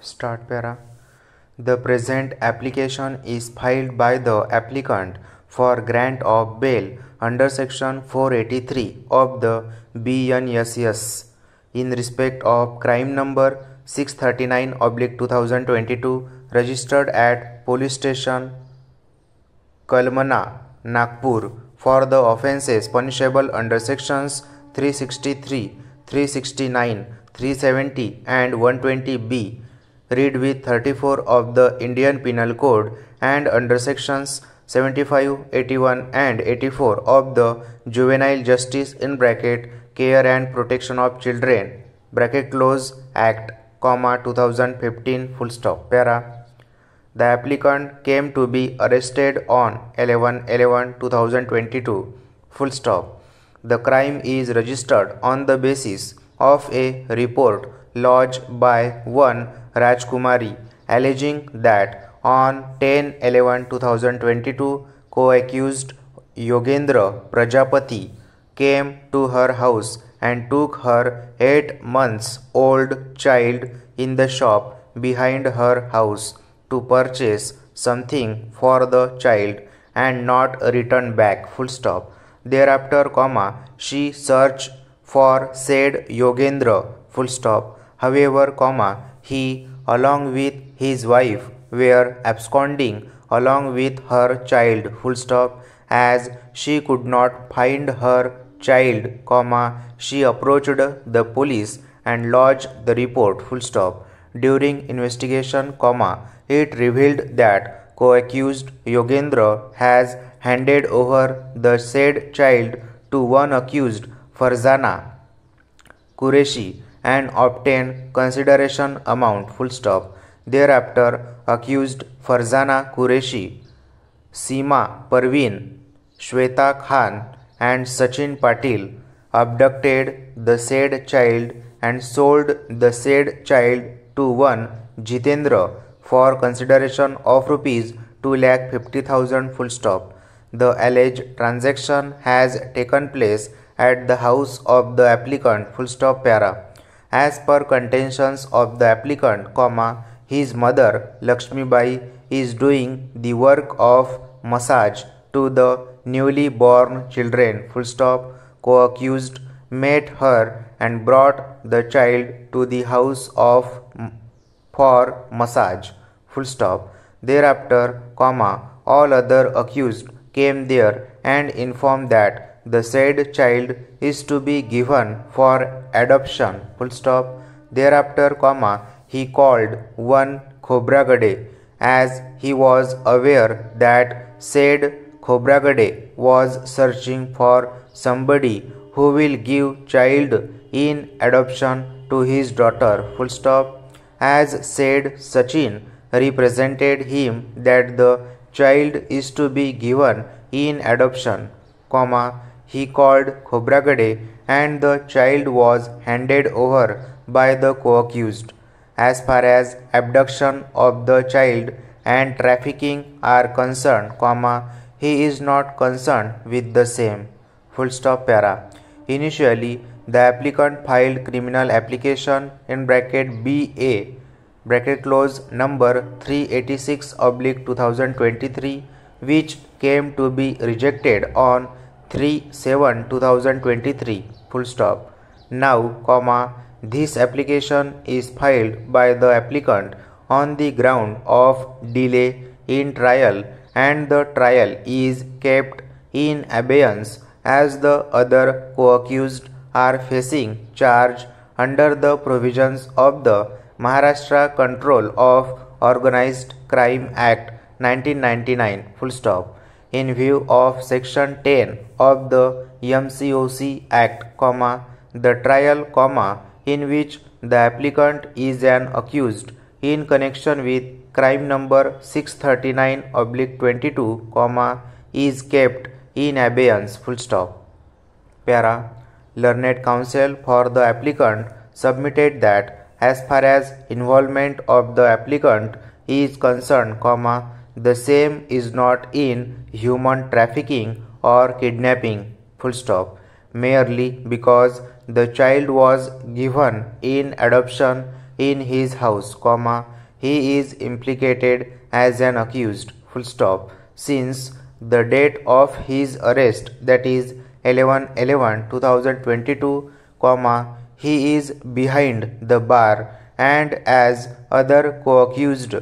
Start para. The present application is filed by the applicant for grant of bail under section 483 of the BNSS in respect of crime number 639/2022 registered at police station Kalmana, Nagpur for the offences punishable under sections 363, 369, 370 and 120B read with 34 of the Indian Penal Code and under sections 75, 81 and 84 of the Juvenile Justice (Care and Protection of Children) Act, 2015 full stop. Para. The applicant came to be arrested on 11/11/2022 full stop. The crime is registered on the basis of a report lodged by one Rajkumari alleging that on 10/11/2022 co-accused Yogendra Prajapati came to her house and took her 8 months old child in the shop behind her house to purchase something for the child and not return back full stop. Thereafter, she searched for said Yogendra full stop. However, he along with his wife were absconding along with her child full stop. As she could not find her child, she approached the police and lodged the report full stop. During investigation, it revealed that co-accused Yogendra has handed over the said child to one accused Farzana Qureshi and obtained consideration amount full stop. Thereafter, accused Farzana Qureshi, Seema Parveen, Shweta Khan and Sachin Patil abducted the said child and sold the said child to one Jitendra for consideration of rupees 2,50,000 full stop. The alleged transaction has taken place at the house of the applicant full stop. Para. As per contentions of the applicant, his mother Lakshmibai is doing the work of massage to the newly born children full stop. Co-accused met her and brought the child to the house for massage full stop. Thereafter, all other accused came there and informed that the said child is to be given for adoption full stop. Thereafter, he called one Khobragade as he was aware that said Khobragade was searching for somebody who will give child in adoption to his daughter full stop. As said Sachin represented him that the child is to be given in adoption, he called Khobragade and the child was handed over by the co-accused. As far as abduction of the child and trafficking are concerned, he is not concerned with the same full stop. Para. Initially, the applicant filed criminal application BA number 386/2023 which came to be rejected on 3/7/2023 full stop. Now, this application is filed by the applicant on the ground of delay in trial and the trial is kept in abeyance as the other co-accused are facing charge under the provisions of the Maharashtra Control of Organized Crime Act 1999 full stop. In view of section 10 of the MCOC Act, the trial, in which the applicant is an accused in connection with crime number 639/22, is kept in abeyance full stop. Para. Learned counsel for the applicant submitted that as far as involvement of the applicant is concerned, the same is not in human trafficking or kidnapping full stop, merely because the child was given in adoption in his house, comma, he is implicated as an accused, full stop, since the date of his arrest, that is 11/11/2022, comma, he is behind the bar and as other co-accused.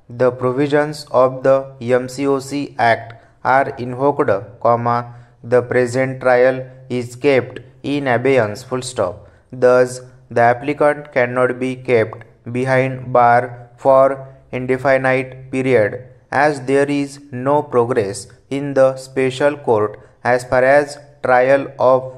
The provisions of the MCOC Act are invoked, comma, the present trial is kept in abeyance, full stop. Thus, the applicant cannot be kept behind bar for indefinite period as there is no progress in the special court as far as trial of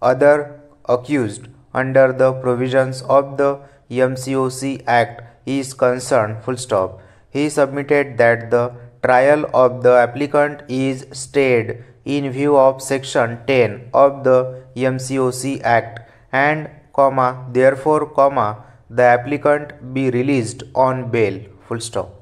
other accused under the provisions of the MCOC Act is concerned, full stop. He submitted that the trial of the applicant is stayed in view of section 10 of the MCOC Act and, comma, therefore, comma, the applicant be released on bail, full stop.